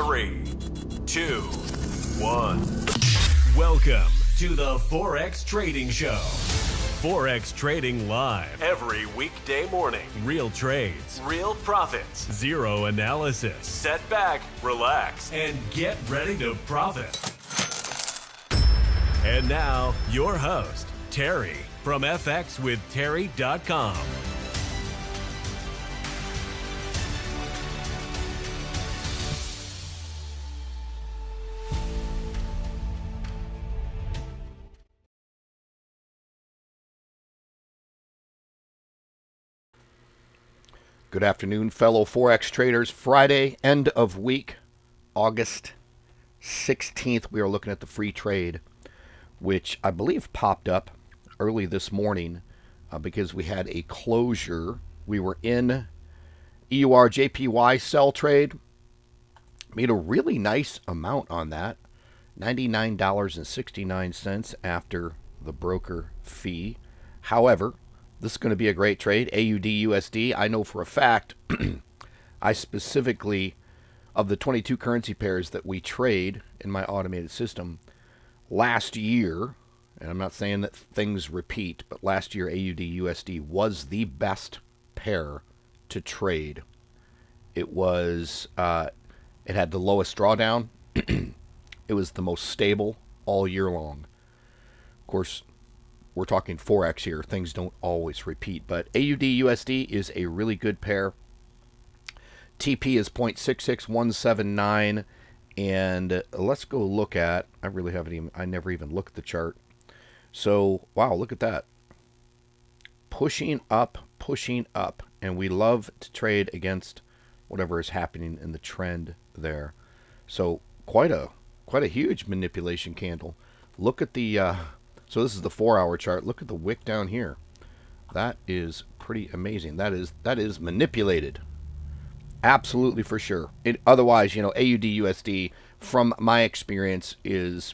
3, 2, 1. Welcome to the Forex Trading Show. Forex trading live every weekday morning. Real trades, real profits, zero analysis. Set back, relax, and get ready to profit. And now, your host, Terry from FXWithTerry.com. Good afternoon, fellow Forex traders. Friday, end of week, August 16th. We are looking at the free trade, which I believe popped up early this morning because we had a closure. We were in EUR JPY sell trade. Made a really nice amount on that, $99.69 after the broker fee. However, this is going to be a great trade. AUD USD. I know for a fact, I specifically, of the 22 currency pairs that we trade in my automated system, last year, and I'm not saying that things repeat, but last year AUD USD was the best pair to trade. It was, it had the lowest drawdown. It was the most stable all year long. Of course, we're talking Forex here. Things don't always repeat, but AUD USD is a really good pair. TP is 0.66179, and let's go look at, I never even looked at the chart. So, wow, look at that. Pushing up, and we love to trade against whatever is happening in the trend there. So, quite a huge manipulation candle. Look at the so this is the 4-hour chart. Look at the wick down here. That is pretty amazing. That is manipulated. Absolutely, for sure. Otherwise, AUD USD, from my experience, is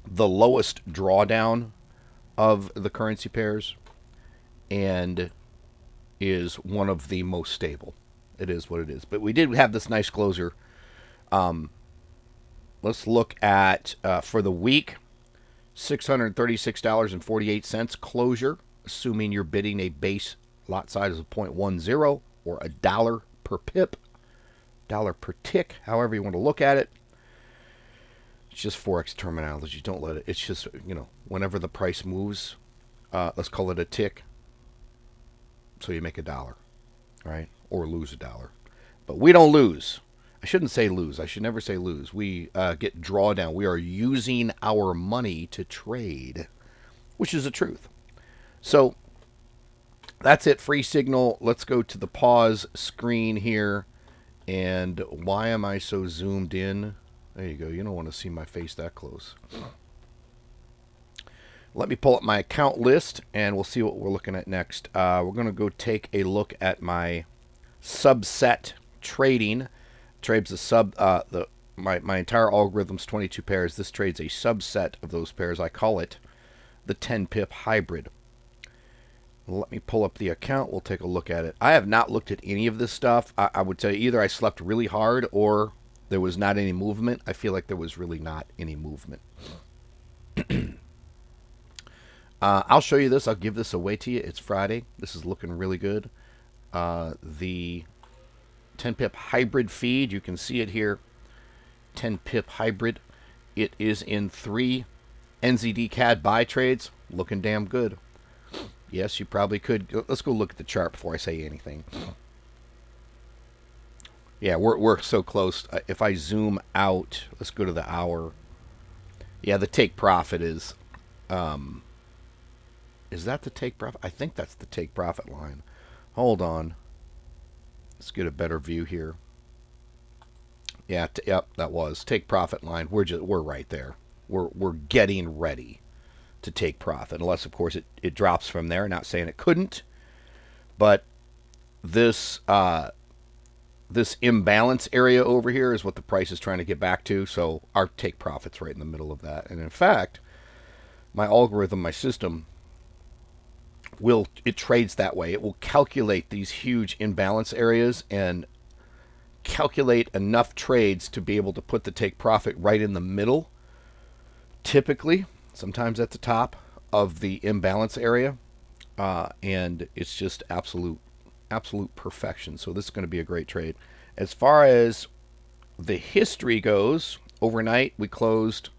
the lowest drawdown of the currency pairs and is one of the most stable. It is what it is. But we did have this nice closer. Let's look at, for the week, $636.48 closure, assuming you're bidding a base lot size of 0.10 or $1 per pip, dollar per tick, however you want to look at it. It's just Forex terminology. Don't let it. It's just, whenever the price moves, let's call it a tick. So you make $1, right? Or lose $1. But we don't lose. I shouldn't say lose. I should never say lose. We get drawdown. We are using our money to trade, which is the truth. So that's it. Free signal. Let's go to the pause screen here. And why am I so zoomed in? There you go. You don't want to see my face that close. Let me pull up my account list, and we'll see what we're looking at next. We're going to go take a look at my subset trading. Trades my entire algorithm's 22 pairs. This trades a subset of those pairs. I call it the 10 pip hybrid. Let me pull up the account. We'll take a look at it. I have not looked at any of this stuff. I would tell you either I slept really hard or there was not any movement. I feel like there was really not any movement. I'll show you this. I'll give this away to you. It's Friday. This is looking really good. The 10 pip hybrid feed, you can see it here. 10 pip hybrid. It is in 3 NZD CAD buy trades. Looking damn good. Yes, you probably could. Let's go look at the chart before I say anything. Yeah, we're so close. If I zoom out, let's go to the hour. Yeah, the take profit is that the take profit? I think that's the take profit line. Hold on. Let's get a better view here. Yeah, yep, that was take profit line. We're right there. We're getting ready to take profit, unless of course it drops from there. Not saying it couldn't, but this this imbalance area over here is what the price is trying to get back to. So our take profit's right in the middle of that. And in fact, my algorithm, my system, it trades that way. It will calculate these huge imbalance areas and calculate enough trades to be able to put the take profit right in the middle, typically, sometimes at the top of the imbalance area, and it's just absolute perfection. So this is going to be a great trade. As far as the history goes, overnight we closed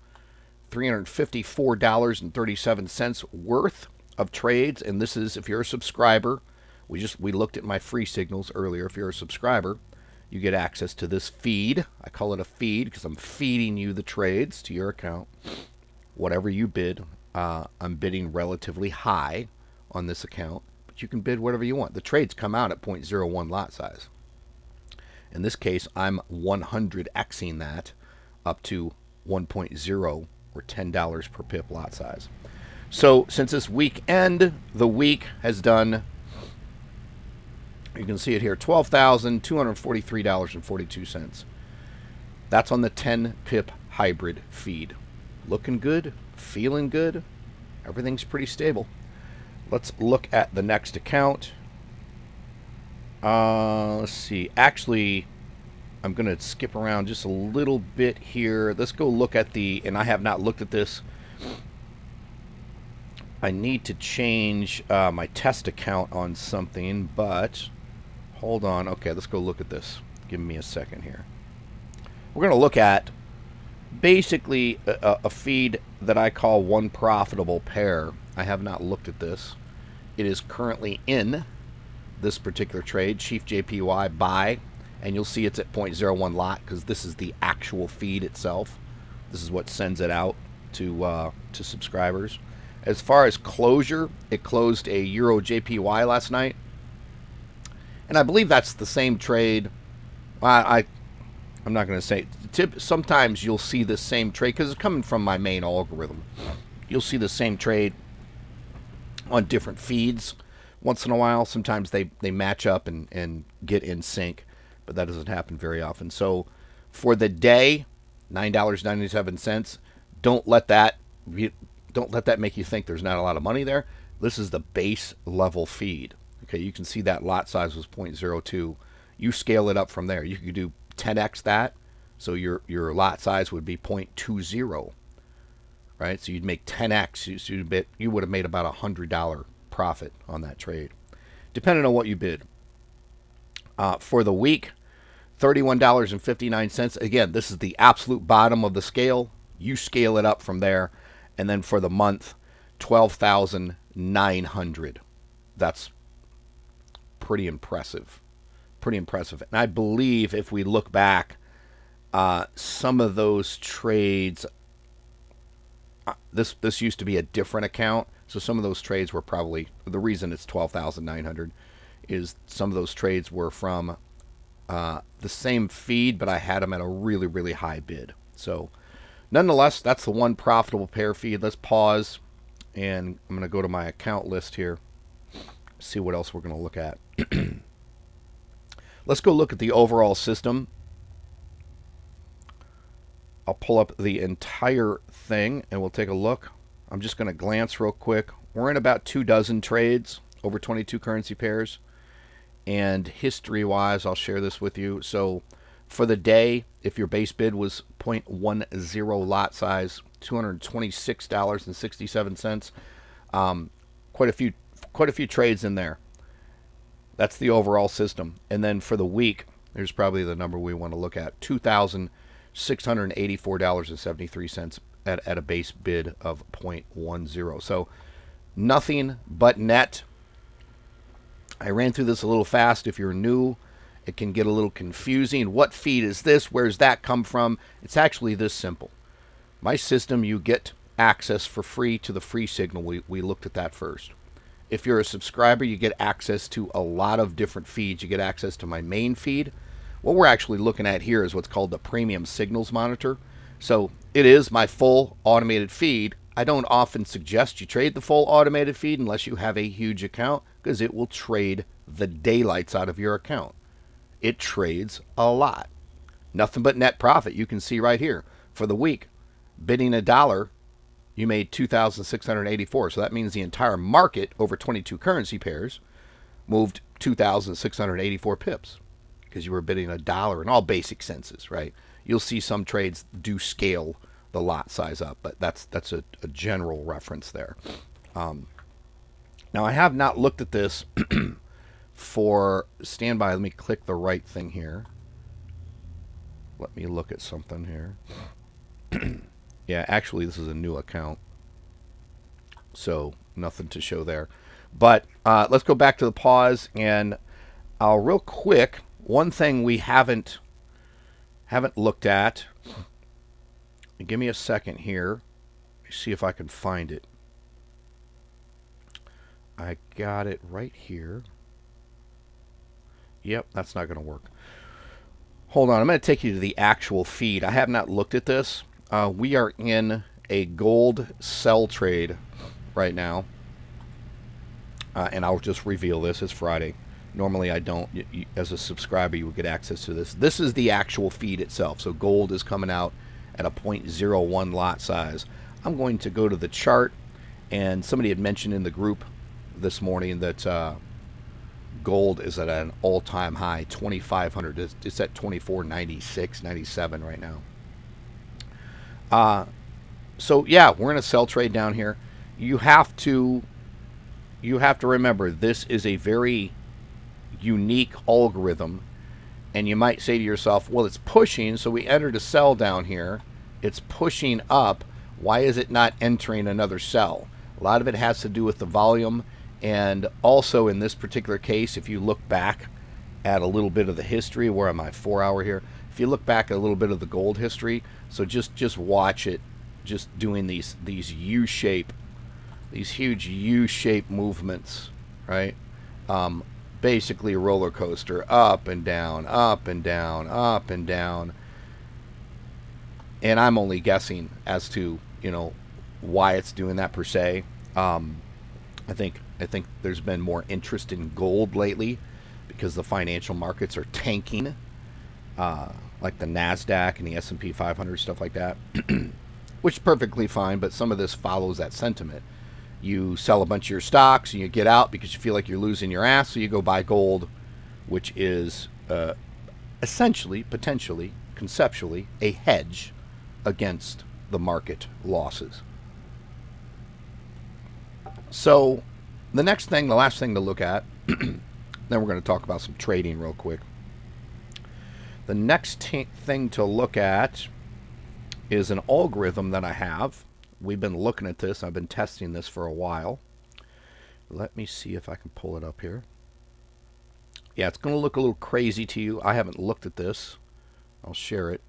$354.37 worth of trades, and this is if you're a subscriber. We looked at my free signals earlier. If you're a subscriber, you get access to this feed. I call it a feed because I'm feeding you the trades to your account. Whatever you bid, I'm bidding relatively high on this account, but you can bid whatever you want. The trades come out at 0.01 lot size. In this case, I'm 100xing that up to 1.0 or $10 per pip lot size. So since this weekend, the week has done, you can see it here, $12,243.42. That's on the 10 pip hybrid feed. Looking good, feeling good. Everything's pretty stable. Let's look at the next account. Let's see. Actually, I'm going to skip around just a little bit here. Let's go look at the, and I have not looked at this. I need to change my test account on something, but hold on. Okay, let's go look at this. Give me a second here. We're going to look at basically a feed that I call one profitable pair. I have not looked at this. It is currently in this particular trade, Chief JPY buy, and you'll see it's at 0.01 lot because this is the actual feed itself. This is what sends it out to subscribers. As far as closure, it closed a Euro JPY last night, and I believe that's the same trade. I'm not going to say. Sometimes you'll see the same trade because it's coming from my main algorithm. You'll see the same trade on different feeds once in a while. Sometimes they match up and get in sync, but that doesn't happen very often. So for the day, $9.97. Don't let that make you think there's not a lot of money there. This is the base level feed. Okay, you can see that lot size was 0.02. You scale it up from there. You could do 10x that, so your lot size would be 0.20. Right, so you'd make 10x. So you would have made about $100 profit on that trade, depending on what you bid. For the week, $31.59. Again, this is the absolute bottom of the scale. You scale it up from there, and then for the month, $12,900. That's pretty impressive. Pretty impressive. And I believe if we look back, some of those trades. This used to be a different account, so some of those trades were probably, the reason it's 12,900 is some of those trades were from the same feed, but I had them at a really, really high bid. So nonetheless, that's the one profitable pair feed. Let's pause, and I'm going to go to my account list here, see what else we're going to look at. Let's go look at the overall system. I'll pull up the entire thing and we'll take a look. I'm just going to glance real quick. We're in about 24 trades over 22 currency pairs. And history-wise, I'll share this with you. So for the day, if your base bid was 0.10 lot size, $226.67. Quite a few trades in there. That's the overall system. And then for the week, here's probably the number we want to look at: $2,684.73 at a base bid of 0.10. So nothing but net. I ran through this a little fast. If you're new, it can get a little confusing. What feed is this? Where's that come from? It's actually this simple. My system, you get access for free to the free signal. We looked at that first. If you're a subscriber, you get access to a lot of different feeds. You get access to my main feed. What we're actually looking at here is what's called the Premium Signals Monitor. So it is my full automated feed. I don't often suggest you trade the full automated feed unless you have a huge account, because it will trade the daylights out of your account. It trades a lot. Nothing but net profit. You can see right here. For the week, bidding $1, you made $2,684. So that means the entire market over 22 currency pairs moved 2,684 pips. because you were bidding $1 in all basic senses, right? You'll see some trades do scale the lot size up, but that's a general reference there. Now, I have not looked at this for standby. Let me click the right thing here. Let me look at something here. Yeah, actually, this is a new account, so nothing to show there. But let's go back to the pause, and real quick, one thing we haven't looked at. Give me a second here. See if I can find it. I got it right here. Yep, that's not going to work. Hold on, I'm going to take you to the actual feed. I have not looked at this. We are in a gold sell trade right now. And I'll just reveal this. It's Friday. Normally I don't. As a subscriber, you would get access to this. This is the actual feed itself. So gold is coming out at a 0.01 lot size. I'm going to go to the chart. And somebody had mentioned in the group this morning that gold is at an all-time high, 2,500. It's at 24.96, 97 right now. So yeah, we're in a sell trade down here. You have to remember, this is a very unique algorithm, and you might say to yourself, well, it's pushing, so we entered a sell down here. It's pushing up. Why is it not entering another sell? A lot of it has to do with the volume. And also in this particular case, if you look back at a little bit of the history, where am I, 4 hour here? If you look back at a little bit of the gold history, so just watch it, just doing these U-shape, these huge U-shape movements, right? Basically a roller coaster, up and down, up and down, up and down. And I'm only guessing as to, why it's doing that per se. I think there's been more interest in gold lately because the financial markets are tanking, like the NASDAQ and the S&P 500, stuff like that, which is perfectly fine, but some of this follows that sentiment. You sell a bunch of your stocks and you get out because you feel like you're losing your ass, so you go buy gold, which is essentially, potentially, conceptually, a hedge against the market losses. So the last thing to look at, then we're going to talk about some trading real quick. The next thing to look at is an algorithm that I have. We've been looking at this. I've been testing this for a while. Let me see if I can pull it up here. Yeah, it's going to look a little crazy to you. I haven't looked at this. I'll share it.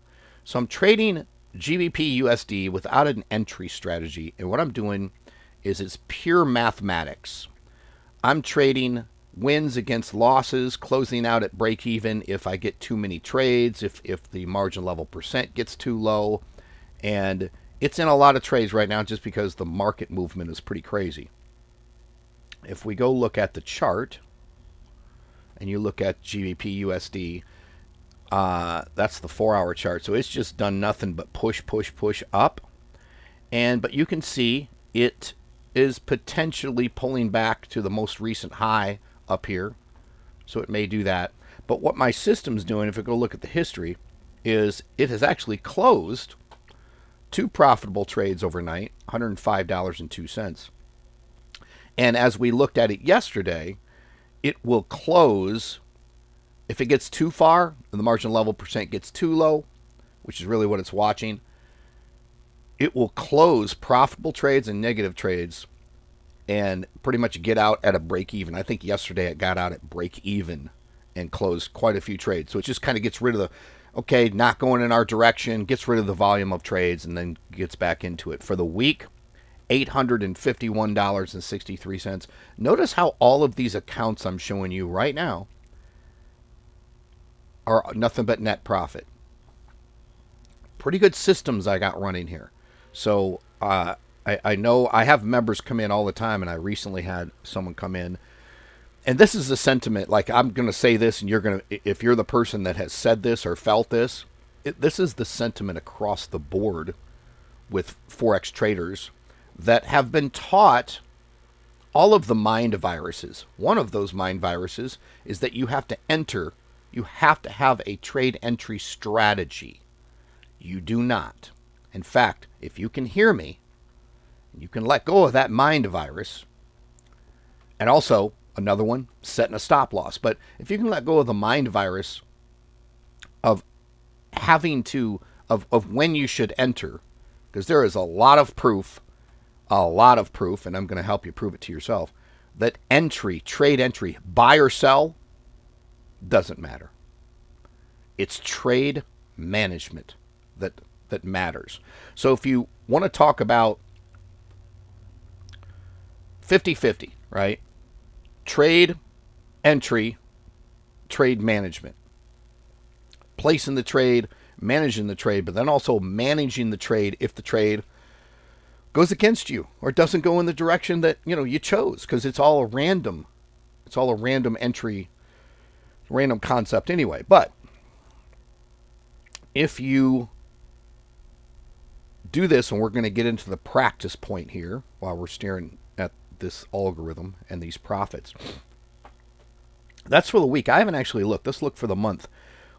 So I'm trading GBP USD without an entry strategy. And what I'm doing is it's pure mathematics. I'm trading wins against losses, closing out at break even if I get too many trades, if the margin level percent gets too low. And it's in a lot of trades right now just because the market movement is pretty crazy. If we go look at the chart and you look at GBP USD, that's the 4 hour chart. So it's just done nothing but push up. But you can see it is potentially pulling back to the most recent high up here. So it may do that. But what my system's doing, if we go look at the history, is it has actually closed 2 profitable trades overnight, $105.02. And as we looked at it yesterday, it will close, if it gets too far, and the margin level percent gets too low, which is really what it's watching, it will close profitable trades and negative trades and pretty much get out at a break even. I think yesterday it got out at break even and closed quite a few trades. So it just kind of gets rid of the, okay, not going in our direction, gets rid of the volume of trades, and then gets back into it. For the week, $851.63. Notice how all of these accounts I'm showing you right now are nothing but net profit. Pretty good systems I got running here. So I know I have members come in all the time, and I recently had someone come in. And this is the sentiment, like I'm going to say this, and if you're the person that has said this or felt this, this is the sentiment across the board with Forex traders that have been taught all of the mind viruses. One of those mind viruses is that you have to enter You have to have a trade entry strategy. You do not. In fact, if you can hear me, you can let go of that mind virus. And also, another one, setting a stop loss. But if you can let go of the mind virus of having to, of when you should enter, because there is a lot of proof, and I'm going to help you prove it to yourself, that trade entry, buy or sell, doesn't matter. It's trade management that matters. So if you want to talk about 50-50, right? Trade entry, trade management. Placing the trade, managing the trade, but then also managing the trade if the trade goes against you or doesn't go in the direction that, you chose, because it's all a random entry, random concept anyway. But if you do this, and we're going to get into the practice point here while we're staring at this algorithm and these profits. That's for the week. I haven't actually looked. Let's look for the month.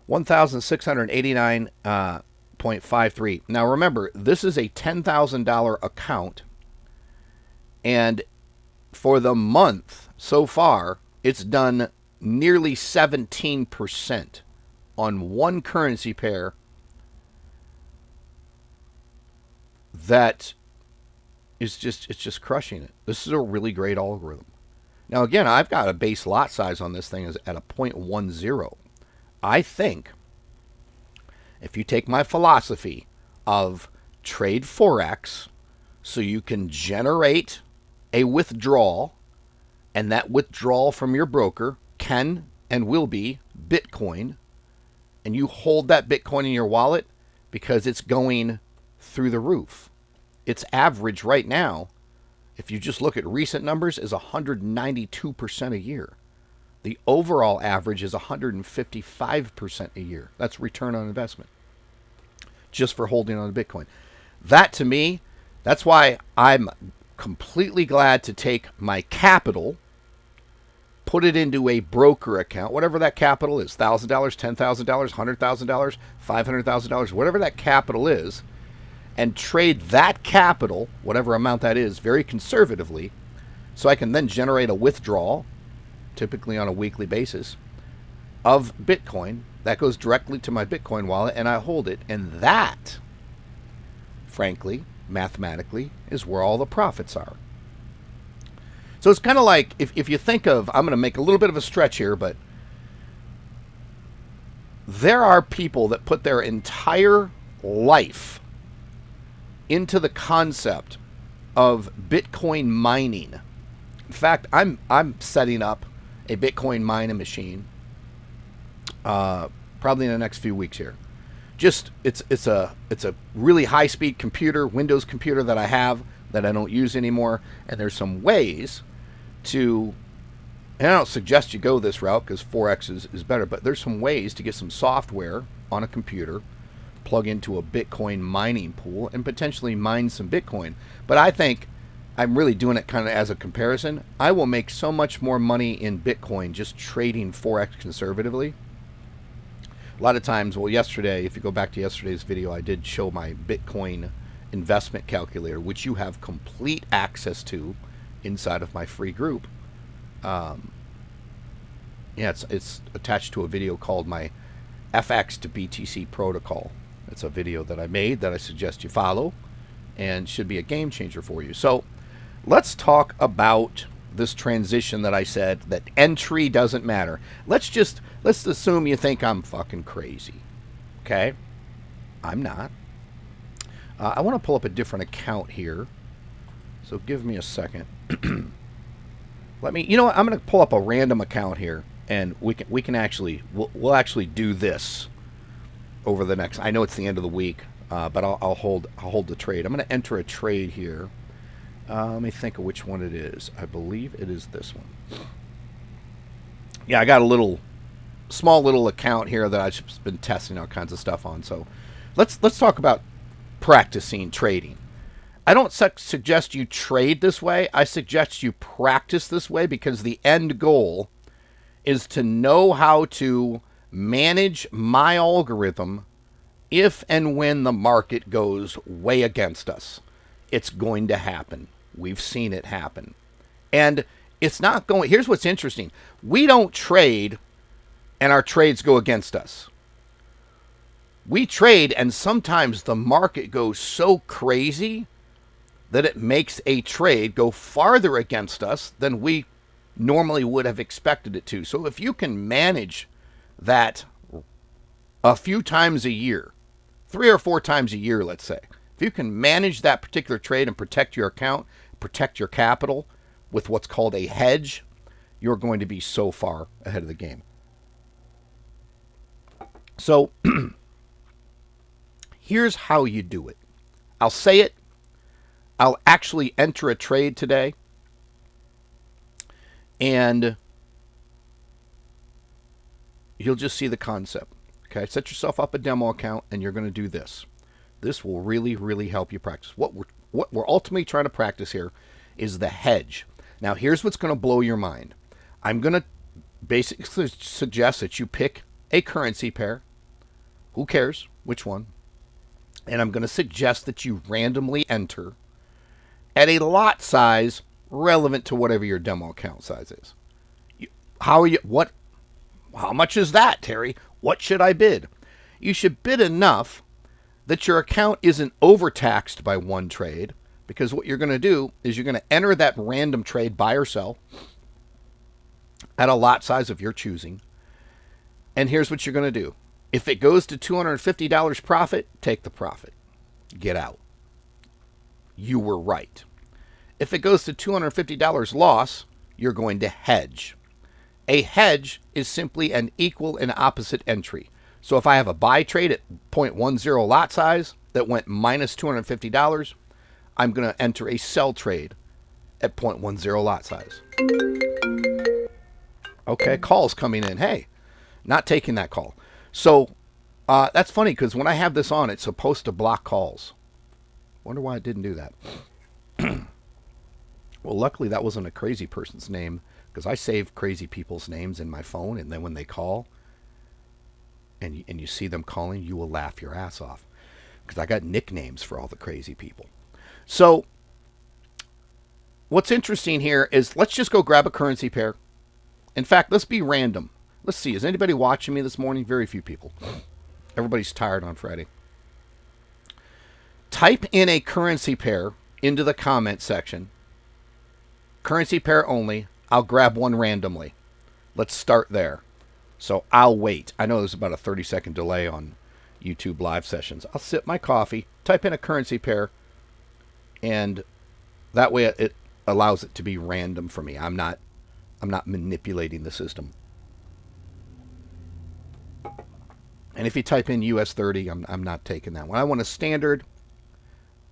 1,689.53. Now remember, this is a $10,000 account, and for the month so far, it's done nearly 17% on one currency pair that is just crushing it. This is a really great algorithm. Now again, I've got a base lot size on this thing is at a 0.10. I think if you take my philosophy of trade Forex so you can generate a withdrawal, and that withdrawal from your broker can and will be Bitcoin, and you hold that Bitcoin in your wallet because it's going through the roof. Its average right now, if you just look at recent numbers, is 192% a year. The overall average is 155% a year. That's return on investment, just for holding on to Bitcoin. That, to me, that's why I'm completely glad to take my capital, put it into a broker account, whatever that capital is, $1,000, $10,000, $100,000, $500,000, whatever that capital is, and trade that capital, whatever amount that is, very conservatively, so I can then generate a withdrawal, typically on a weekly basis, of Bitcoin. That goes directly to my Bitcoin wallet, and I hold it. And that, frankly, mathematically, is where all the profits are. So it's kind of like, if you think of, I'm going to make a little bit of a stretch here, but there are people that put their entire life into the concept of Bitcoin mining. In fact, I'm setting up a Bitcoin mining machine probably in the next few weeks here. Just it's a really high speed computer, Windows computer that I have that I don't use anymore, and there's some ways to, and I don't suggest you go this route because Forex is better, but there's some ways to get some software on a computer, plug into a Bitcoin mining pool, and potentially mine some Bitcoin. But I think I'm really doing it kind of as a comparison. I will make so much more money in Bitcoin just trading Forex conservatively. A lot of times, well, yesterday, if you go back to yesterday's video, I did show my Bitcoin investment calculator, which you have complete access to inside of my free group. It's attached to a video called my FX to BTC protocol. It's a video that I made that I suggest you follow, and should be a game changer for you. So let's talk about this transition that I said that entry doesn't matter. Let's assume you think I'm fucking crazy. Okay? I'm not. I want to pull up a different account here. So give me a second. You know what? I'm going to pull up a random account here, and we'll actually do this over the next, I know it's the end of the week, but I'll hold the trade. I'm going to enter a trade here. Let me think of which one it is. I believe it is this one. Yeah, I got a small little account here that I've been testing all kinds of stuff on. So let's talk about practicing trading. I don't suggest you trade this way. I suggest you practice this way, because the end goal is to know how to manage my algorithm if and when the market goes way against us. It's going to happen. We've seen it happen. And it's not going. Here's what's interesting. We don't trade and our trades go against us. We trade and sometimes the market goes so crazy that it makes a trade go farther against us than we normally would have expected it to. So if you can manage that a few times a year, 3 or 4 times a year, let's say, if you can manage that particular trade and protect your account, protect your capital with what's called a hedge, you're going to be so far ahead of the game. So here's how you do it. I'll say it. I'll actually enter a trade today, and you'll just see the concept. Okay, set yourself up a demo account, and you're going to do this. This will really, really help you practice. What we're ultimately trying to practice here is the hedge. Now, here's what's going to blow your mind. I'm going to basically suggest that you pick a currency pair. Who cares which one? And I'm going to suggest that you randomly enter at a lot size relevant to whatever your demo account size is. How much is that, Terry? What should I bid? You should bid enough that your account isn't overtaxed by one trade, because what you're going to do is you're going to enter that random trade, buy or sell, at a lot size of your choosing. And here's what you're going to do. If it goes to $250 profit, take the profit. Get out. You were right. If it goes to $250 loss, you're going to hedge. A hedge is simply an equal and opposite entry. So if I have a buy trade at 0.10 lot size that went minus $250, I'm going to enter a sell trade at 0.10 lot size. Okay, call's coming in. Hey, not taking that call. So that's funny because when I have this on, it's supposed to block calls. Wonder why it didn't do that. Well, luckily that wasn't a crazy person's name, because I save crazy people's names in my phone, and then when they call and you see them calling, you will laugh your ass off, because I got nicknames for all the crazy people. So what's interesting here is, let's just go grab a currency pair. In fact, let's be random. Let's see, is anybody watching me this morning? Very few people. Everybody's tired on Friday. Type in a currency pair into the comment section. Currency pair only. I'll grab one randomly. Let's start there. So I'll wait. I know there's about a 30-second delay on YouTube live sessions. I'll sip my coffee, type in a currency pair, and that way it allows it to be random for me. I'm not manipulating the system. And if you type in US 30, I'm not taking that one. I want a standard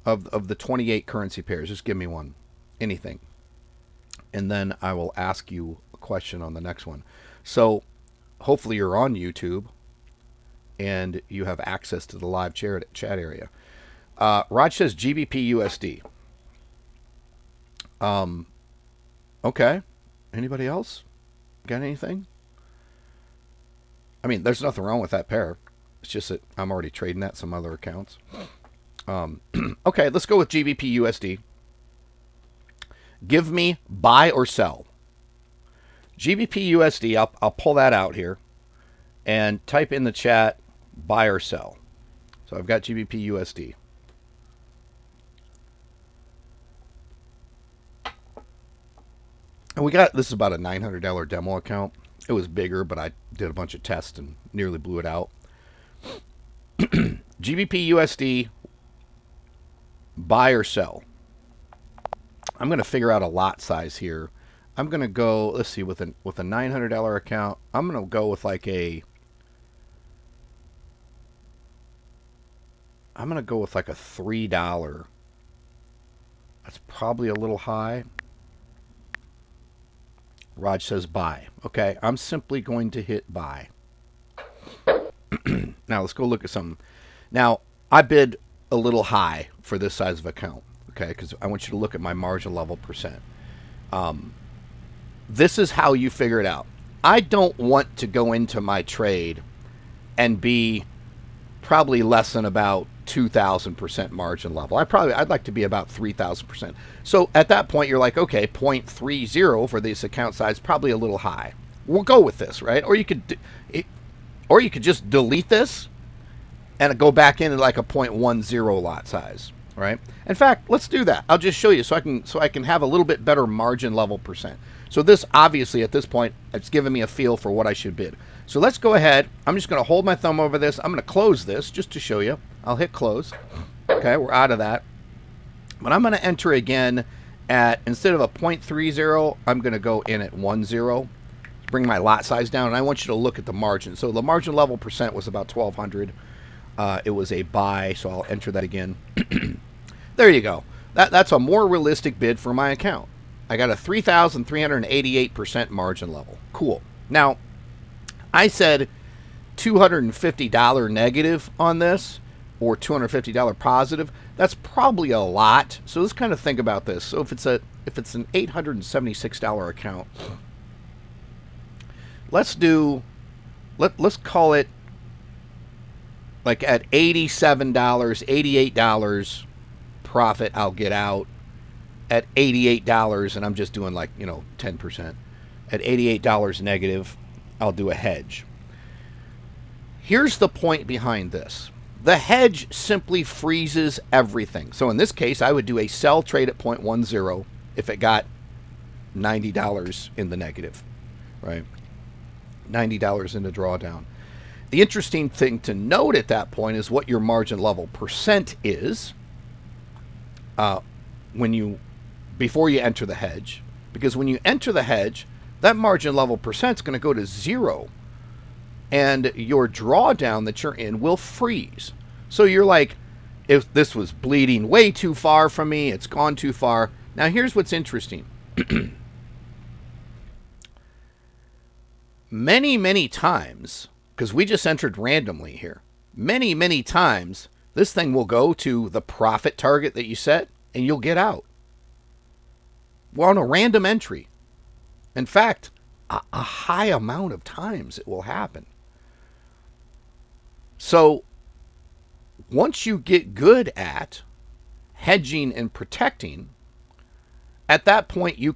of the 28 currency pairs. Just give me one. Anything. And then I will ask you a question on the next one. So hopefully you're on YouTube and you have access to the live chat area. Raj says GBP USD. Okay. Anybody else? Got anything? I mean, there's nothing wrong with that pair. It's just that I'm already trading that some other accounts. Okay, let's go with GBP USD. Give me buy or sell. GBP USD, I'll pull that out here and type in the chat buy or sell. So I've got GBP USD. And this is about a $900 demo account. It was bigger, but I did a bunch of tests and nearly blew it out. GBP USD, buy or sell. I'm going to figure out a lot size here. I'm going to go, let's see, with a $900 account, I'm going to go with like a $3. That's probably a little high. Raj says buy. Okay, I'm simply going to hit buy. Now let's go look at something. Now, I bid a little high for this size of account, okay, because I want you to look at my margin level percent. This is how you figure it out. I don't want to go into my trade and be probably less than about 2,000% margin level. I'd like to be about 3,000%. So at that point, you're like, okay, 0.30 for this account size, probably a little high. We'll go with this, right? Or you could just delete this and go back into like a 0.10 lot size, right? In fact, let's do that. I'll just show you so I can have a little bit better margin level percent. So this obviously at this point, it's giving me a feel for what I should bid. So let's go ahead. I'm just going to hold my thumb over this. I'm going to close this just to show you. I'll hit close. Okay, we're out of that. But I'm going to enter again at, instead of a 0.30, I'm going to go in at 10. Bring my lot size down, and I want you to look at the margin. So the margin level percent was about 1,200. It was a buy, so I'll enter that again. There you go. That's a more realistic bid for my account. I got a 3,388% margin level. Cool. Now, I said $250 negative on this, or $250 positive. That's probably a lot. So let's kind of think about this. So if it's an $876 account, let's call it like at $87, $88 profit I'll get out. At $88, and I'm just doing like, 10%. At $88 negative, I'll do a hedge. Here's the point behind this. The hedge simply freezes everything. So in this case, I would do a sell trade at 0.10 if it got $90 in the negative, right? $90 in the drawdown. The interesting thing to note at that point is what your margin level percent is before you enter the hedge. Because when you enter the hedge, that margin level percent is going to go to 0. And your drawdown that you're in will freeze. So you're like, if this was bleeding way too far from me, it's gone too far. Now here's what's interesting. Many times, because we just entered randomly here, many times, this thing will go to the profit target that you set, and you'll get out. Well, on a random entry. In fact, a high amount of times it will happen. So once you get good at hedging and protecting, at that point you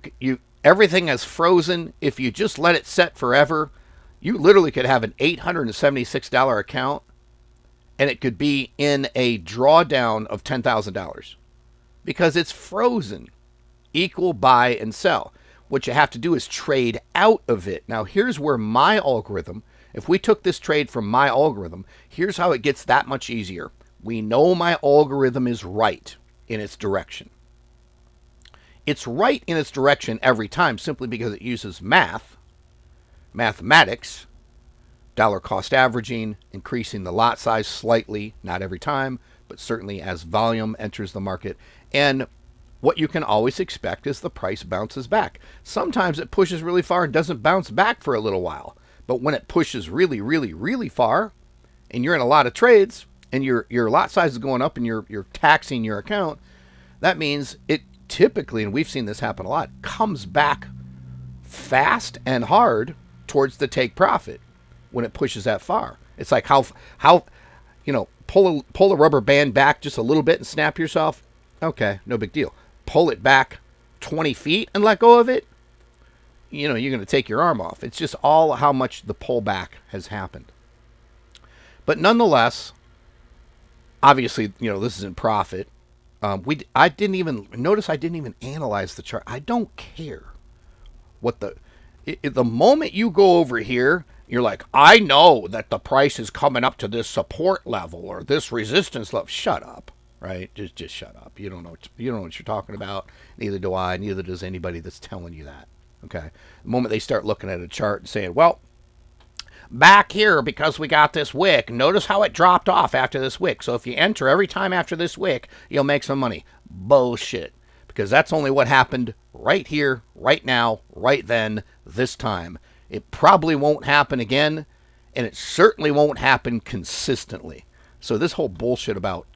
everything is frozen. If you just let it set forever, you literally could have an $876 account, and it could be in a drawdown of $10,000 because it's frozen. Equal buy and sell. What you have to do is trade out of it. Now, here's where my algorithm, if we took this trade from my algorithm, here's how it gets that much easier. We know my algorithm is right in its direction. It's right in its direction every time simply because it uses mathematics, dollar cost averaging, increasing the lot size slightly, not every time, but certainly as volume enters the market. And what you can always expect is the price bounces back. Sometimes it pushes really far and doesn't bounce back for a little while. But when it pushes really far, and you're in a lot of trades, and your lot size is going up and you're taxing your account, that means it typically, and we've seen this happen a lot, comes back fast and hard towards the take profit when it pushes that far. It's like how pull a rubber band back just a little bit and snap yourself. Okay, no big deal. Pull it back 20 feet and let go of it, you're going to take your arm off. It's just all how much the pullback has happened. But nonetheless, obviously, this is in profit. I didn't even analyze the chart. I don't care what the moment you go over here, you're like, I know that the price is coming up to this support level or this resistance level. Shut up. Right? Just shut up. You don't know what you're talking about. Neither do I. Neither does anybody that's telling you that. Okay? The moment they start looking at a chart and saying, well, back here because we got this wick, notice how it dropped off after this wick. So if you enter every time after this wick, you'll make some money. Bullshit. Because that's only what happened right here, right now, right then, this time. It probably won't happen again, and it certainly won't happen consistently. So this whole bullshit about,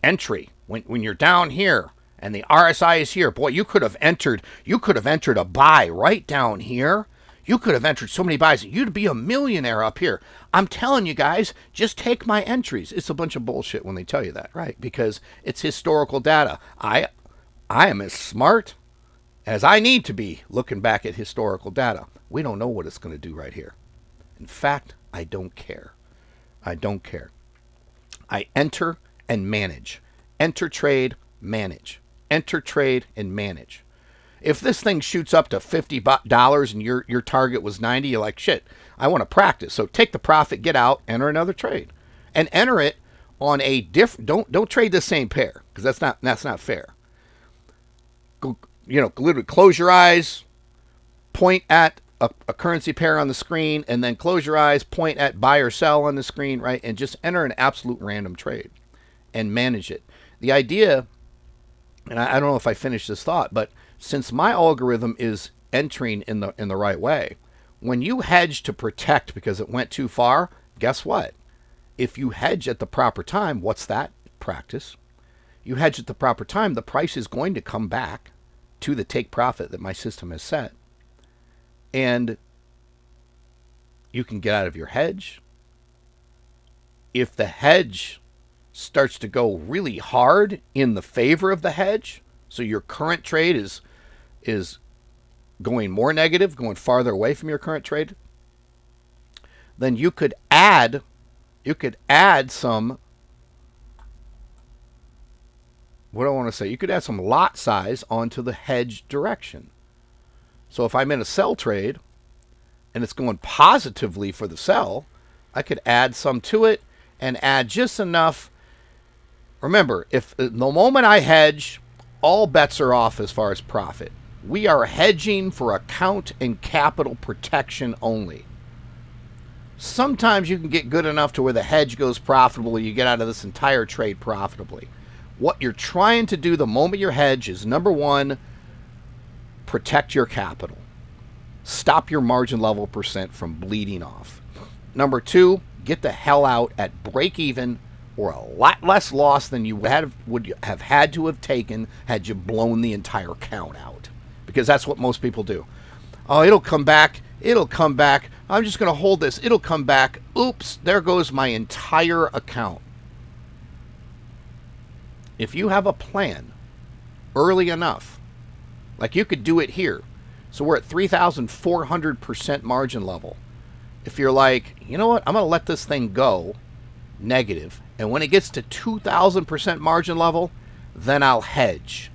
entry when you're down here and the RSI is here, boy, you could have entered a buy right down here. You could have entered so many buys. You'd be a millionaire up here. I'm telling you guys, just take my entries. It's a bunch of bullshit when they tell you that, right? Because it's historical data. I am as smart as I need to be looking back at historical data. We don't know what it's going to do right here. In fact, I don't care. I don't care. I enter and manage. Enter, trade, manage. Enter, trade, and manage. If this thing shoots up to $50 and your target was 90, you're like, shit, I want to practice. So take the profit, get out, enter another trade. And enter it on a different, don't trade the same pair, because that's not fair. Go, literally close your eyes, point at a currency pair on the screen, and then close your eyes, point at buy or sell on the screen, right? And just enter an absolute random trade and manage it. The idea, and I don't know if I finished this thought, but since my algorithm is entering in the right way, when you hedge to protect because it went too far, guess what? If you hedge at the proper time, what's that? Practice. You hedge at the proper time, the price is going to come back to the take profit that my system has set. And you can get out of your hedge. If the hedge starts to go really hard in the favor of the hedge, so your current trade is going more negative, going farther away from your current trade, then you could add some, what do I want to say? You could add some lot size onto the hedge direction. So if I'm in a sell trade and it's going positively for the sell, I could add some to it and add just enough. Remember, if the moment I hedge, all bets are off as far as profit. We are hedging for account and capital protection only. Sometimes you can get good enough to where the hedge goes profitable, you get out of this entire trade profitably. What you're trying to do the moment you hedge is, number one, protect your capital. Stop your margin level percent from bleeding off. Number two, get the hell out at break even or a lot less loss than you would have had to have taken had you blown the entire account out. Because that's what most people do. Oh, it'll come back. It'll come back. I'm just going to hold this. It'll come back. Oops, there goes my entire account. If you have a plan early enough, like you could do it here. So we're at 3,400% margin level. If you're like, you know what, I'm going to let this thing go negative. And when it gets to 2,000% margin level, then I'll hedge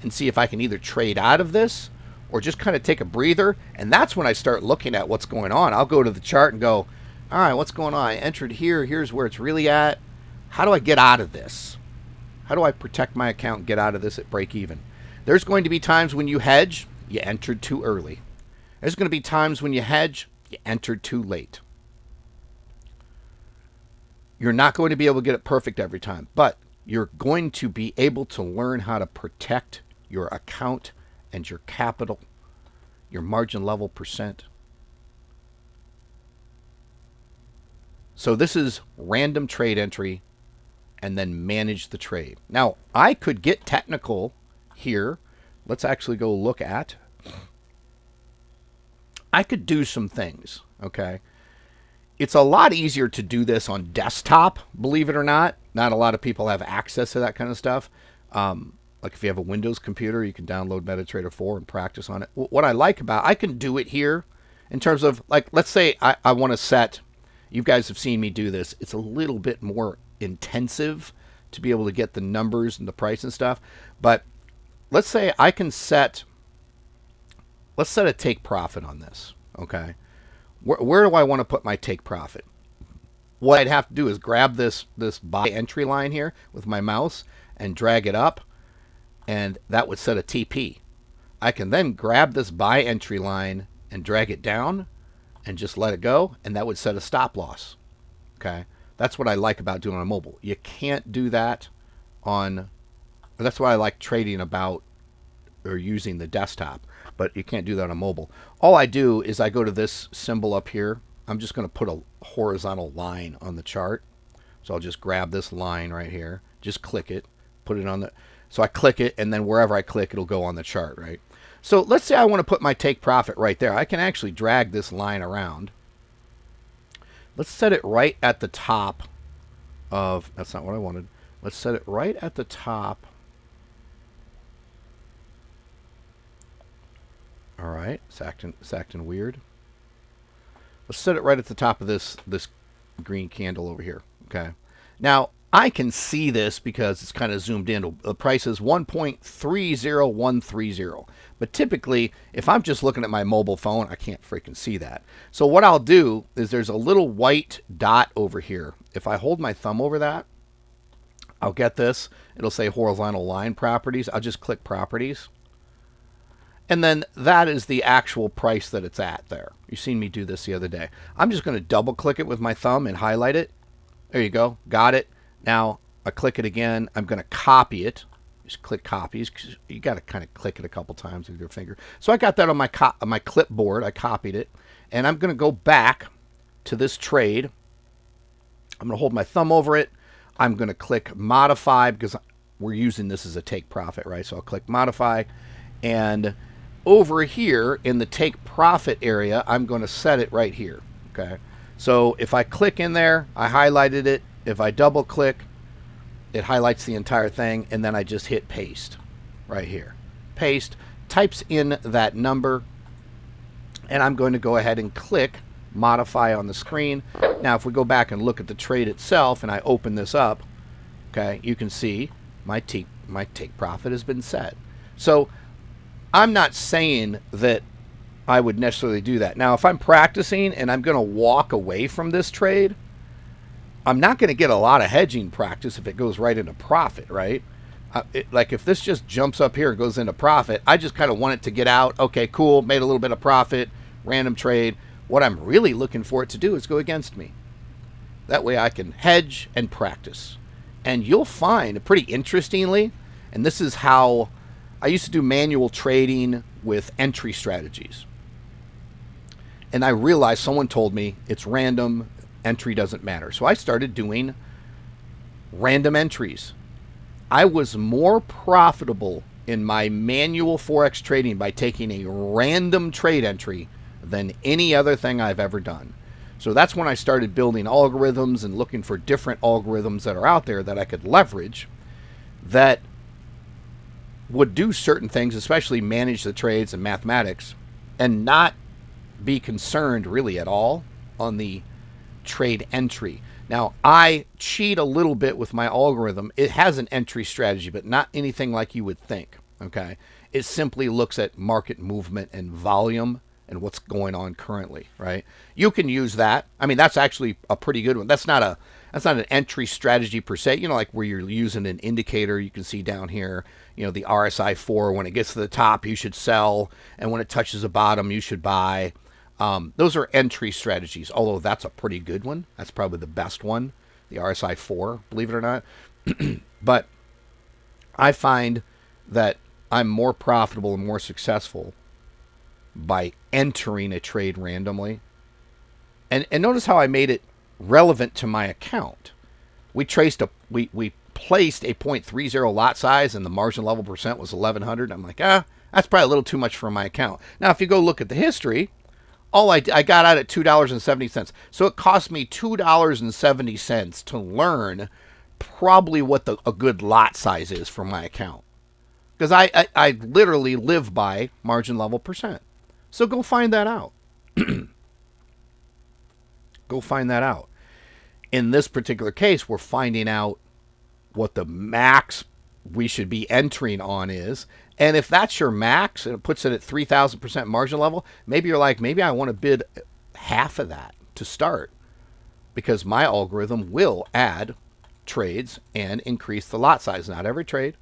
and see if I can either trade out of this or just kind of take a breather. And that's when I start looking at what's going on. I'll go to the chart and go, all right, what's going on? I entered here. Here's where it's really at. How do I get out of this? How do I protect my account and get out of this at break even? There's going to be times when you hedge, you entered too early. There's going to be times when you hedge, you entered too late. You're not going to be able to get it perfect every time, but you're going to be able to learn how to protect your account and your capital, your margin level percent. So this is random trade entry and then manage the trade. Now, I could get technical here. Let's actually go look at. I could do some things, okay? It's a lot easier to do this on desktop, believe it or not. Not a lot of people have access to that kind of stuff. Like if you have a Windows computer, you can download MetaTrader 4 and practice on it. What I like about, I can do it here in terms of, like, let's say I want to set, you guys have seen me do this. It's a little bit more intensive to be able to get the numbers and the price and stuff. But let's say I can set, let's set a take profit on this, okay? Where do I want to put my take profit? What I'd have to do is grab this buy entry line here with my mouse and drag it up, and that would set a TP. I can then grab this buy entry line and drag it down and just let it go, and that would set a stop loss. Okay? That's what I like about doing on mobile. You can't do that on, that's why I like trading about or using the desktop, but you can't do that on mobile. All I do is I go to this symbol up here. I'm just going to put a horizontal line on the chart. So I'll just grab this line right here, just click it, put it on the, so I click it, and then wherever I click, it'll go on the chart, right? So let's say I want to put my take profit right there. I can actually drag this line around. Let's set it right at the top of, that's not what I wanted. Let's set it right at the top. All right, it's acting weird. Let's set it right at the top of this green candle over here. Okay. Now, I can see this because it's kind of zoomed in. The price is 1.30130. But typically, if I'm just looking at my mobile phone, I can't freaking see that. So what I'll do is there's a little white dot over here. If I hold my thumb over that, I'll get this. It'll say horizontal line properties. I'll just click properties. And then that is the actual price that it's at there. You've seen me do this the other day. I'm just going to double click it with my thumb and highlight it. There you go. Got it. Now I click it again. I'm going to copy it. Just click copies. You got to kind of click it a couple times with your finger. So I got that on my clipboard. I copied it. And I'm going to go back to this trade. I'm going to hold my thumb over it. I'm going to click modify because we're using this as a take profit, right? So I'll click modify. And over here in the take profit area, I'm going to set it right here. Okay. So if I click in there, I highlighted it. If I double click, it highlights the entire thing. And then I just hit paste right here. Paste, types in that number. And I'm going to go ahead and click modify on the screen. Now, if we go back and look at the trade itself and I open this up, okay, you can see my take profit has been set. So I'm not saying that I would necessarily do that. Now, if I'm practicing and I'm going to walk away from this trade, I'm not going to get a lot of hedging practice if it goes right into profit, right? Like if this just jumps up here and goes into profit, I just kind of want it to get out. Okay, cool, made a little bit of profit, random trade. What I'm really looking for it to do is go against me. That way I can hedge and practice. And you'll find, pretty interestingly, and this is how I used to do manual trading with entry strategies. And I realized someone told me it's random, entry doesn't matter. So I started doing random entries. I was more profitable in my manual Forex trading by taking a random trade entry than any other thing I've ever done. So that's when I started building algorithms and looking for different algorithms that are out there that I could leverage that would do certain things, especially manage the trades and mathematics, and not be concerned really at all on the trade entry. Now, I cheat a little bit with my algorithm. It has an entry strategy, but not anything like you would think, okay? It simply looks at market movement and volume and what's going on currently, right? You can use that. I mean, that's actually a pretty good one. That's not an entry strategy per se. You know, like where you're using an indicator, you can see down here, you know, the RSI 4, when it gets to the top, you should sell, and when it touches the bottom, you should buy. Those are entry strategies, although that's a pretty good one. That's probably the best one, the RSI 4, believe it or not. But I find that I'm more profitable and more successful by entering a trade randomly. And notice how I made it relevant to my account. We placed a 0.30 lot size, and the margin level percent was 1100. I'm like, that's probably a little too much for my account. Now, if you go look at the history, I got out at $2.70. So it cost me $2.70 to learn probably what a good lot size is for my account. Because I literally live by margin level percent. So go find that out. Go find that out. In this particular case, we're finding out what the max we should be entering on is. And if that's your max and it puts it at 3,000% margin level, maybe you're like, maybe I want to bid half of that to start, because my algorithm will add trades and increase the lot size. Not every trade,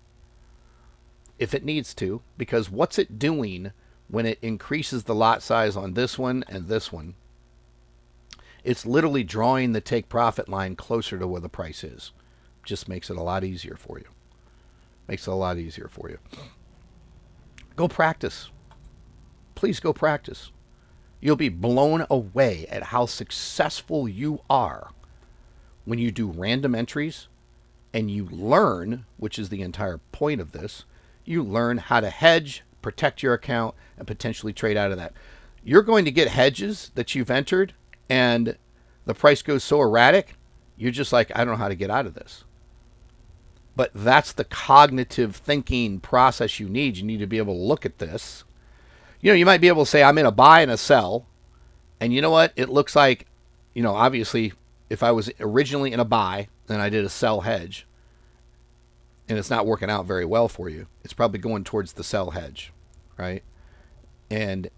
if it needs to, because what's it doing when it increases the lot size on this one and this one? It's literally drawing the take profit line closer to where the price is. Just makes it a lot easier for you. Makes it a lot easier for you. Go practice. Please go practice. You'll be blown away at how successful you are when you do random entries and you learn, which is the entire point of this, you learn how to hedge, protect your account, and potentially trade out of that. You're going to get hedges that you've entered, and the price goes so erratic, you're just like, I don't know how to get out of this. But that's the cognitive thinking process you need. You need to be able to look at this. You might be able to say, I'm in a buy and a sell. And you know what? It looks like, obviously, if I was originally in a buy and I did a sell hedge, and it's not working out very well for you, it's probably going towards the sell hedge, right? And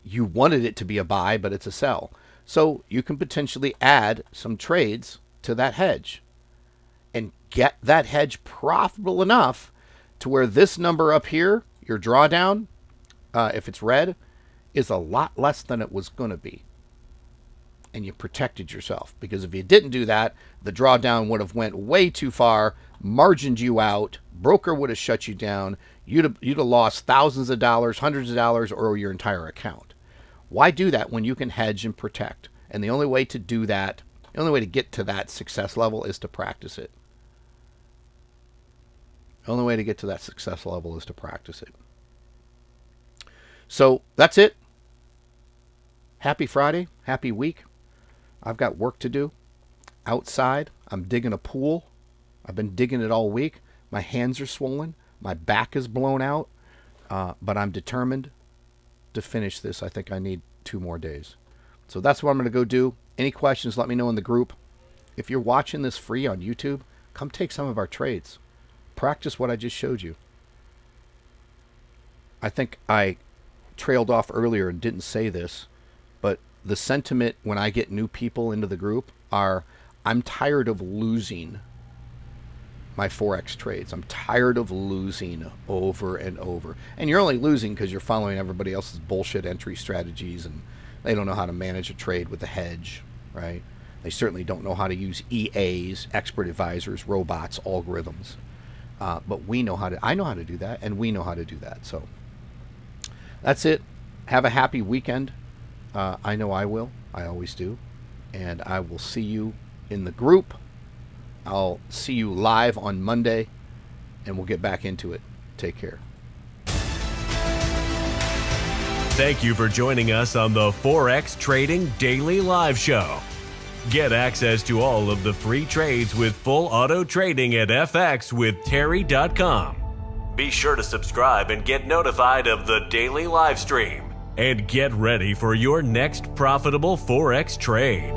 you wanted it to be a buy, but it's a sell. So you can potentially add some trades to that hedge and get that hedge profitable enough to where this number up here, your drawdown, if it's red, is a lot less than it was going to be. And you protected yourself. Because if you didn't do that, the drawdown would have went way too far, margined you out, broker would have shut you down, you'd have lost thousands of dollars, hundreds of dollars, or your entire account. Why do that when you can hedge and protect? And the only way to do that, the only way to get to that success level is to practice it. The only way to get to that success level is to practice it. So that's it. Happy Friday. Happy week. I've got work to do outside. I'm digging a pool. I've been digging it all week. My hands are swollen. My back is blown out. But I'm determined to finish this. I think I need 2 more days. So that's what I'm going to go do. Any questions, let me know in the group. If you're watching this free on YouTube, come take some of our trades. Practice what I just showed you. I think I trailed off earlier and didn't say this, but the sentiment when I get new people into the group are, I'm tired of losing my Forex trades. I'm tired of losing over and over. And you're only losing because you're following everybody else's bullshit entry strategies, and they don't know how to manage a trade with a hedge, right? They certainly don't know how to use EAs, expert advisors, robots, algorithms. But we know how to, I know how to do that, and we know how to do that. So that's it. Have a happy weekend. I know I will. I always do. And I will see you in the group. I'll see you live on Monday, and we'll get back into it. Take care. Thank you for joining us on the Forex Trading Daily Live Show. Get access to all of the free trades with full auto trading at fxwithterry.com. Be sure to subscribe and get notified of the daily live stream. And get ready for your next profitable Forex trade.